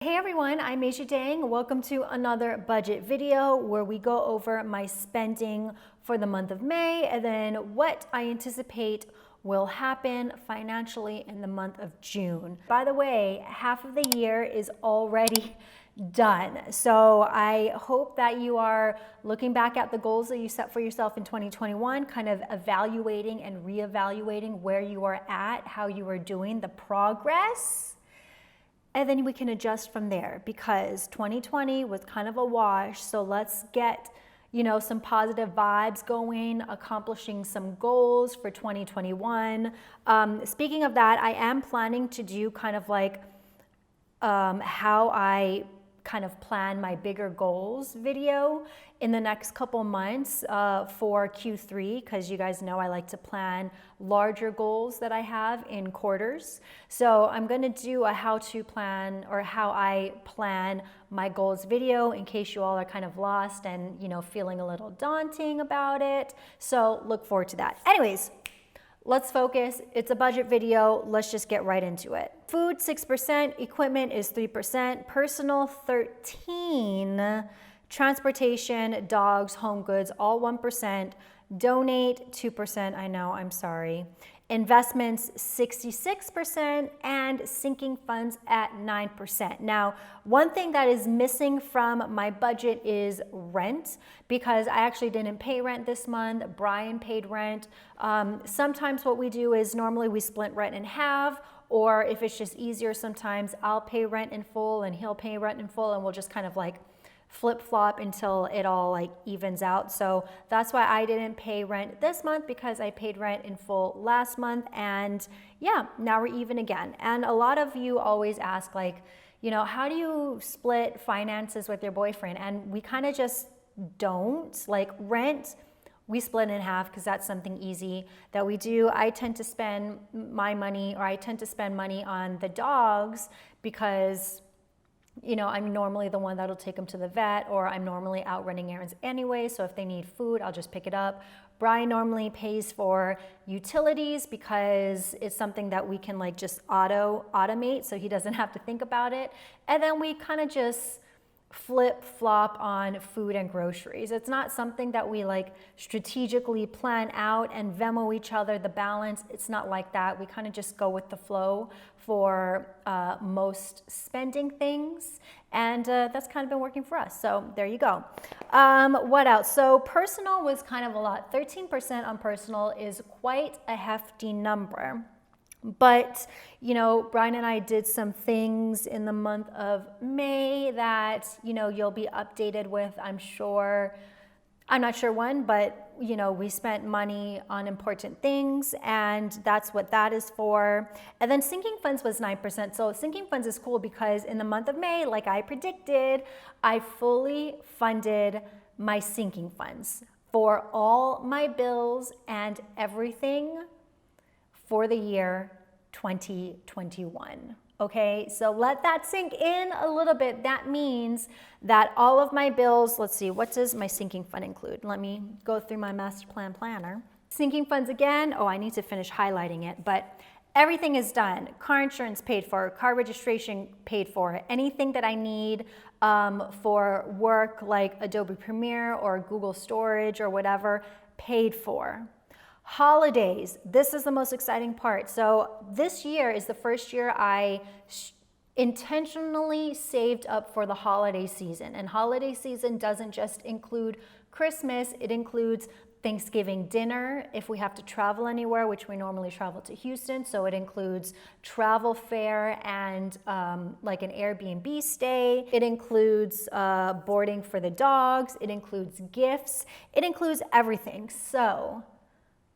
Hey everyone, I'm Aisha Dang. Welcome to another budget video where we go over my spending for the month of May and then what I anticipate will happen financially in the month of June. By the way, half of the year is already done. So I hope that you are looking back at the goals that you set for yourself in 2021, kind of evaluating and reevaluating where you are at, how you are doing, the progress. And then we can adjust from there because 2020 was kind of a wash. So let's get, some positive vibes going, accomplishing some goals for 2021. Speaking of that, I am planning to do kind of like how I kind of plan my bigger goals video in the next couple months for Q3, because you guys know I like to plan larger goals that I have in quarters. So I'm going to do a how to plan or how I plan my goals video in case you all are kind of lost and feeling a little daunting about it. So look forward to that. Anyways, let's focus. It's a budget video. Let's just get right into it. Food 6%, equipment is 3%, personal 13%, transportation, dogs, home goods, all 1%, donate 2%, I know, I'm sorry. Investments 66% and sinking funds at 9%. Now, one thing that is missing from my budget is rent, because I actually didn't pay rent this month. Brian paid rent. Sometimes what we do is normally we split rent in half, or if it's just easier, sometimes I'll pay rent in full and he'll pay rent in full, and we'll just kind of like flip-flop until it all like evens out. So that's why I didn't pay rent this month, because I paid rent in full last month, and yeah, now we're even again. And a lot of you always ask like, how do you split finances with your boyfriend? And we kind of just don't. Like rent, we split in half because that's something easy that we do. I tend to spend my money, or I tend to spend money on the dogs because I'm normally the one that'll take them to the vet, or I'm normally out running errands anyway. So if they need food, I'll just pick it up. Brian normally pays for utilities because it's something that we can like just automate, so he doesn't have to think about it. And then we kind of just flip flop on food and groceries. It's not something that we like strategically plan out and Venmo each other the balance. It's not like that. We kind of just go with the flow for most spending things, and that's kind of been working for us. So there you go. What else? So personal was kind of a lot. 13% on personal is quite a hefty number. But, Brian and I did some things in the month of May that, you'll be updated with, I'm sure. I'm not sure when, but, we spent money on important things, and that's what that is for. And then sinking funds was 9%. So sinking funds is cool because in the month of May, like I predicted, I fully funded my sinking funds for all my bills and everything for the year 2021. Okay, so let that sink in a little bit. That means that all of my bills, let's see, what does my sinking fund include? Let me go through my master plan planner. Sinking funds again, I need to finish highlighting it, but everything is done. Car insurance paid for, car registration paid for, anything that I need for work like Adobe Premiere or Google Storage or whatever, paid for. Holidays, this is the most exciting part. So this year is the first year I intentionally saved up for the holiday season. And holiday season doesn't just include Christmas, it includes Thanksgiving dinner if we have to travel anywhere, which we normally travel to Houston. So it includes travel fare and like an Airbnb stay. It includes boarding for the dogs. It includes gifts. It includes everything. So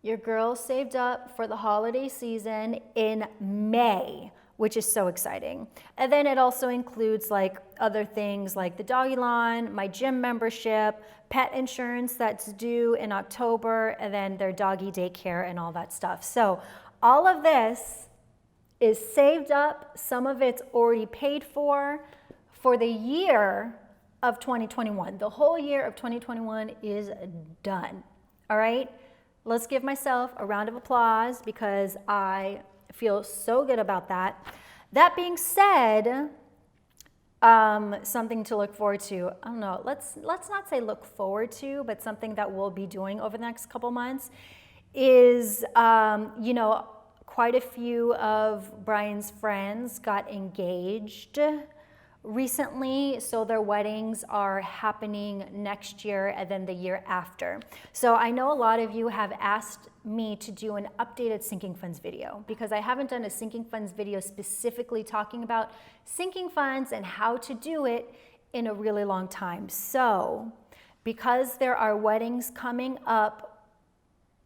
your girl saved up for the holiday season in May, which is so exciting. And then it also includes like other things like the doggy lawn, my gym membership, pet insurance that's due in October, and then their doggy daycare and all that stuff. So all of this is saved up. Some of it's already paid for the year of 2021. The whole year of 2021 is done. All right? Let's give myself a round of applause because I feel so good about that. That being said, Something to look forward to. I don't know, let's not say look forward to, but something that we'll be doing over the next couple months is, you know, quite a few of Brian's friends got engaged recently, so their weddings are happening next year and then the year after. So I know a lot of you have asked me to do an updated sinking funds video because I haven't done a sinking funds video specifically talking about sinking funds and how to do it in a really long time. So because there are weddings coming up,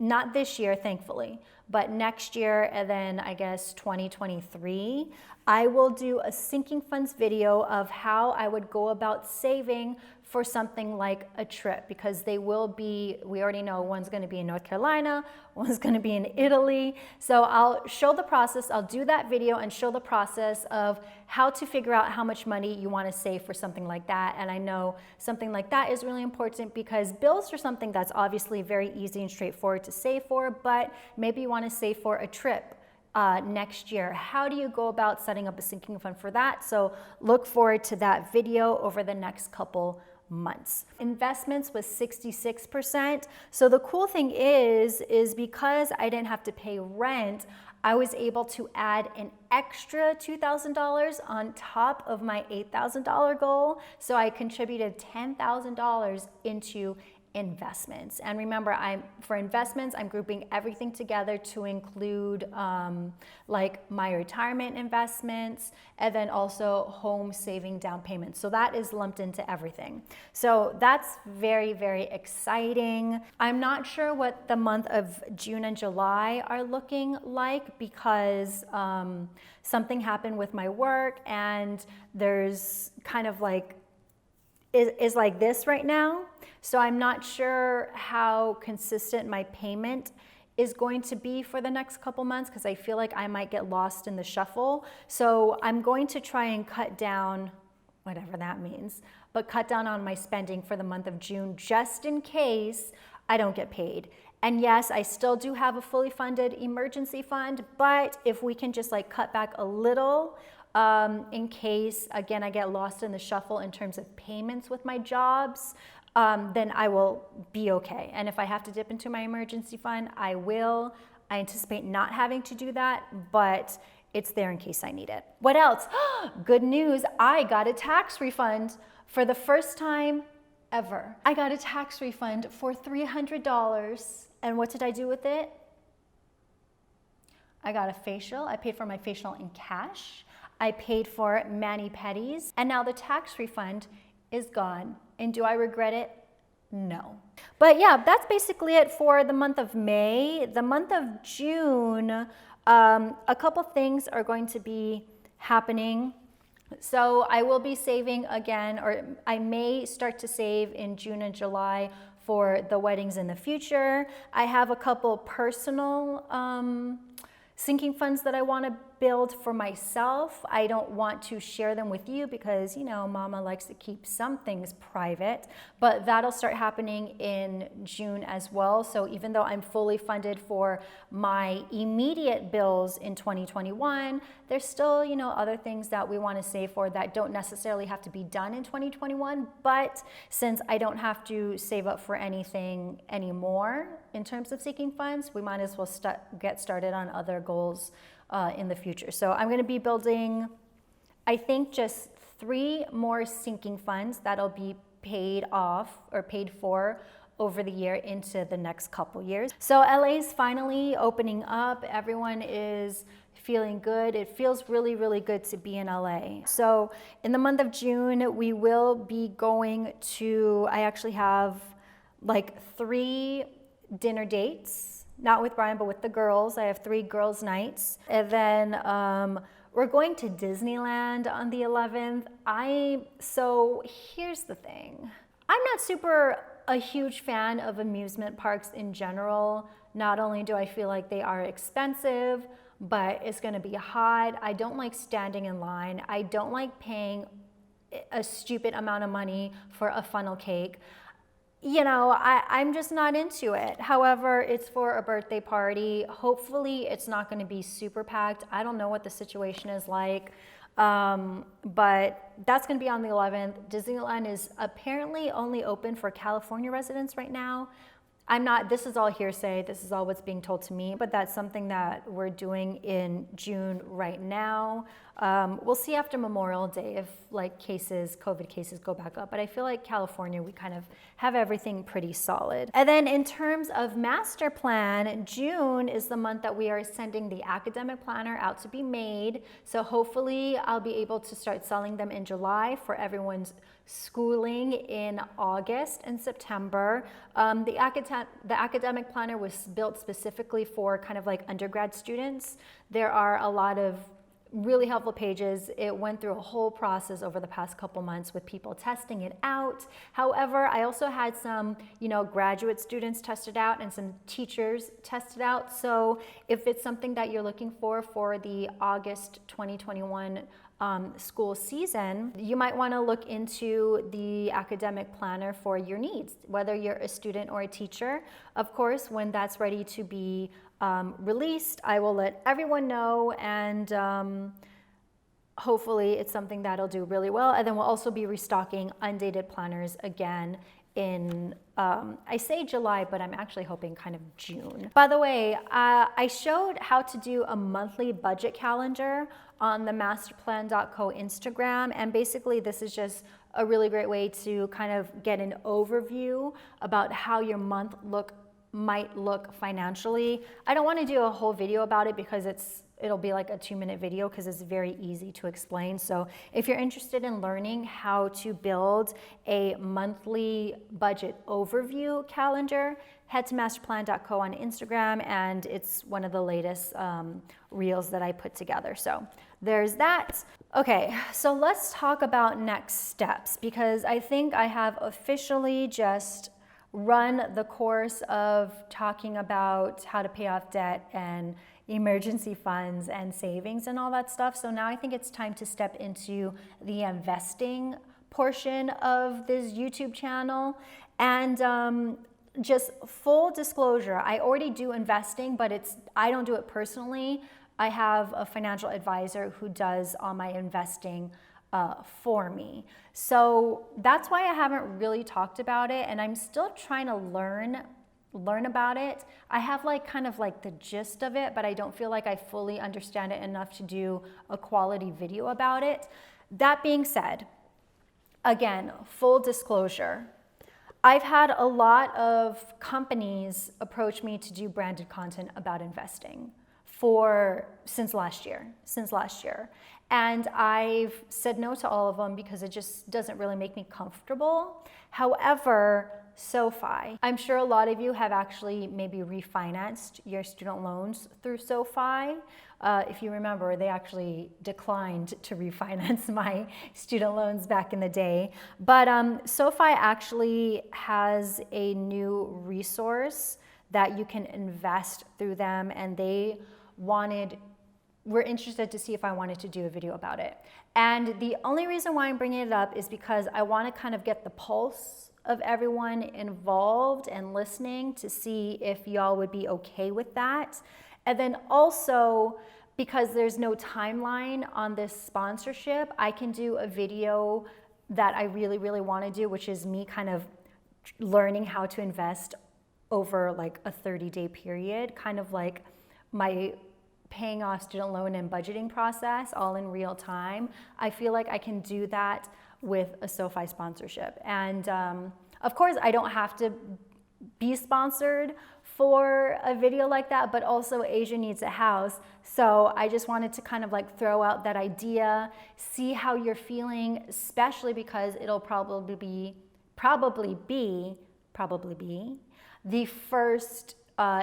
not this year, thankfully, but next year and then I guess 2023, I will do a sinking funds video of how I would go about saving for something like a trip, because they will be, we already know one's going to be in North Carolina, one's going to be in Italy. So I'll show the process, I'll do that video and show the process of how to figure out how much money you want to save for something like that. And I know something like that is really important because bills are something that's obviously very easy and straightforward to save for, but maybe you want to save for a trip next year. How do you go about setting up a sinking fund for that? So look forward to that video over the next couple months. Investments was 66%. So the cool thing is because I didn't have to pay rent, I was able to add an extra $2,000 on top of my $8,000 goal. So I contributed $10,000 into investments. And remember, for investments, I'm grouping everything together to include like my retirement investments and then also home saving down payments. So that is lumped into everything. So that's very, very exciting. I'm not sure what the month of June and July are looking like because something happened with my work and there's kind of like is like this right now. So I'm not sure how consistent my payment is going to be for the next couple months because I feel like I might get lost in the shuffle. So I'm going to try and cut down, whatever that means, but cut down on my spending for the month of June just in case I don't get paid. And yes, I still do have a fully funded emergency fund, but if we can just like cut back a little, in case, again, I get lost in the shuffle in terms of payments with my jobs, then I will be okay. And if I have to dip into my emergency fund, I will. I anticipate not having to do that, but it's there in case I need it. What else? Good news, I got a tax refund for the first time ever. I got a tax refund for $300. And what did I do with it? I got a facial. I paid for my facial in cash. I paid for mani-pedis, and now the tax refund is gone. And do I regret it? No. But yeah, that's basically it for the month of May. The month of June, a couple things are going to be happening. So I will be saving again, or I may start to save in June and July for the weddings in the future. I have a couple personal sinking funds that I want to build for myself. I don't want to share them with you because, you know, mama likes to keep some things private, but that'll start happening in June as well. So even though I'm fully funded for my immediate bills in 2021, there's still, you know, other things that we want to save for that don't necessarily have to be done in 2021. But since I don't have to save up for anything anymore in terms of sinking funds, we might as well get started on other goals in the future. So I'm going to be building, I think, just 3 more sinking funds that'll be paid off or paid for over the year into the next couple years. So LA's finally opening up. Everyone is feeling good. It feels really, really good to be in LA. So in the month of June, we will be going to, I actually have like 3 dinner dates. Not with Brian, but with the girls. I have 3 girls' nights. And then we're going to Disneyland on the 11th. So here's the thing. I'm not a huge fan of amusement parks in general. Not only do I feel like they are expensive, but it's gonna be hot. I don't like standing in line. I don't like paying a stupid amount of money for a funnel cake. You know, I'm just not into it. However, it's for a birthday party. Hopefully it's not going to be super packed. I don't know what the situation is like But that's going to be on the 11th. Disneyland is apparently only open for California residents right now. This is all hearsay, this is all what's being told to me, but that's something that we're doing in June right now. We'll see after Memorial Day if COVID cases go back up, but I feel like California, we kind of have everything pretty solid. And then in terms of master plan, June is the month that we are sending the academic planner out to be made. So hopefully I'll be able to start selling them in July for everyone's schooling in August and September. The academic planner was built specifically for kind of like undergrad students. There are a lot of really helpful pages. It went through a whole process over the past couple months with people testing it out. However, I also had some, graduate students test it out and some teachers test it out. So if it's something that you're looking for the August 2021 school season, you might want to look into the academic planner for your needs, whether you're a student or a teacher. Of course, when that's ready to be released, I will let everyone know, and hopefully it's something that'll do really well. And then we'll also be restocking undated planners again in, I say July, but I'm actually hoping kind of June. By the way, I showed how to do a monthly budget calendar on the MSTRPLN.co Instagram, and basically this is just a really great way to kind of get an overview about how your month might look financially. I don't want to do a whole video about it because it'll be like a 2-minute video because it's very easy to explain. So if you're interested in learning how to build a monthly budget overview calendar, head to MSTRPLN.co on Instagram, and it's one of the latest reels that I put together. So there's that. Okay, so let's talk about next steps, because I think I have officially just run the course of talking about how to pay off debt and emergency funds and savings and all that stuff. So now I think it's time to step into the investing portion of this YouTube channel. And just full disclosure, I already do investing, but I don't do it personally. I have a financial advisor who does all my investing for me. So that's why I haven't really talked about it, and I'm still trying to learn about it. I have kind of the gist of it, but I don't feel like I fully understand it enough to do a quality video about it. That being said, again, full disclosure, I've had a lot of companies approach me to do branded content about investing since last year. And I've said no to all of them because it just doesn't really make me comfortable. However, SoFi, I'm sure a lot of you have actually maybe refinanced your student loans through SoFi. If you remember, they actually declined to refinance my student loans back in the day. But SoFi actually has a new resource that you can invest through them, and we're interested to see if I wanted to do a video about it. And the only reason why I'm bringing it up is because I want to kind of get the pulse of everyone involved and listening to see if y'all would be okay with that. And then also, because there's no timeline on this sponsorship, I can do a video that I really, really want to do, which is me kind of learning how to invest over a 30-day period, kind of like my paying off student loan and budgeting process all in real time. I feel like I can do that with a SoFi sponsorship. And of course, I don't have to be sponsored for a video like that, but also Asia needs a house. So I just wanted to kind of throw out that idea, see how you're feeling, especially because it'll probably be the first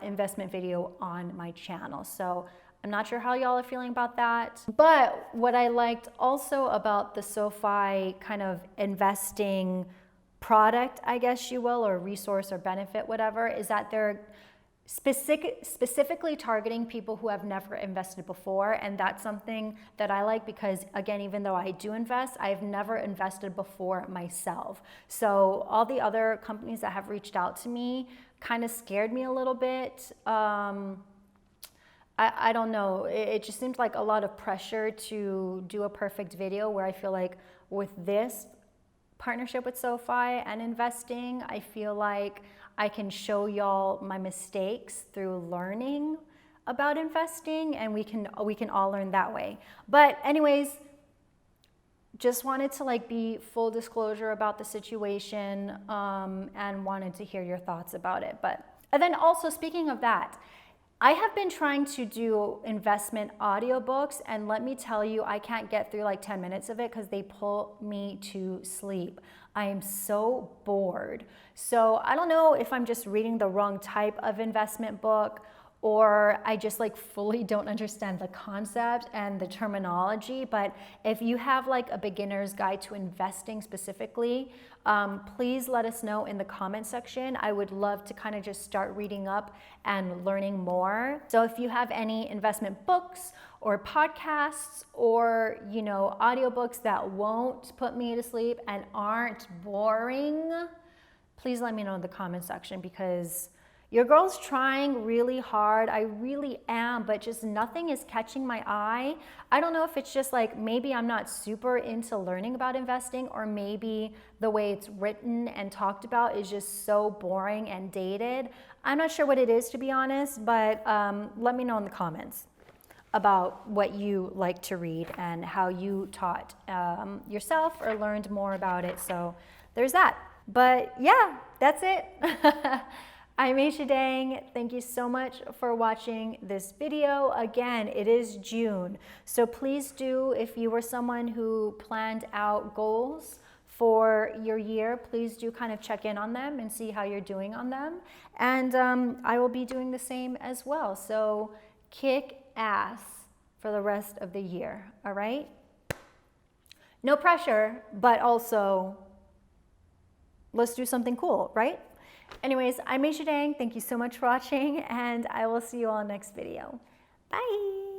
investment video on my channel. So I'm not sure how y'all are feeling about that. But what I liked also about the SoFi kind of investing product, I guess you will, or resource or benefit, whatever, is that they're specifically targeting people who have never invested before. And that's something that I like because, again, even though I do invest, I've never invested before myself. So all the other companies that have reached out to me kind of scared me a little bit. I don't know, it just seems like a lot of pressure to do a perfect video, where I feel like with this partnership with SoFi and investing, I feel like I can show y'all my mistakes through learning about investing, and we can all learn that way. But anyways, just wanted to like be full disclosure about the situation, and wanted to hear your thoughts about it. And then also, speaking of that, I have been trying to do investment audiobooks, and let me tell you, I can't get through like 10 minutes of it because they pull me to sleep. I am so bored. So I don't know if I'm just reading the wrong type of investment book, or I just like fully don't understand the concept and the terminology. But if you have like a beginner's guide to investing specifically, please let us know in the comment section. I would love to kind of just start reading up and learning more. So if you have any investment books or podcasts, or audiobooks that won't put me to sleep and aren't boring, please let me know in the comment section, because your girl's trying really hard. I really am, but just nothing is catching my eye. I don't know if it's just like, maybe I'm not super into learning about investing, or maybe the way it's written and talked about is just so boring and dated. I'm not sure what it is, to be honest, but let me know in the comments about what you like to read and how you taught yourself or learned more about it. So there's that. But yeah, that's it. I'm Aisha Dang. Thank you so much for watching this video. Again, it is June, so please do, if you were someone who planned out goals for your year, please do kind of check in on them and see how you're doing on them. And I will be doing the same as well. So kick ass for the rest of the year, all right? No pressure, but also let's do something cool, right? Anyways, I'm Aisha Dang. Thank you so much for watching, and I will see you all next video. Bye.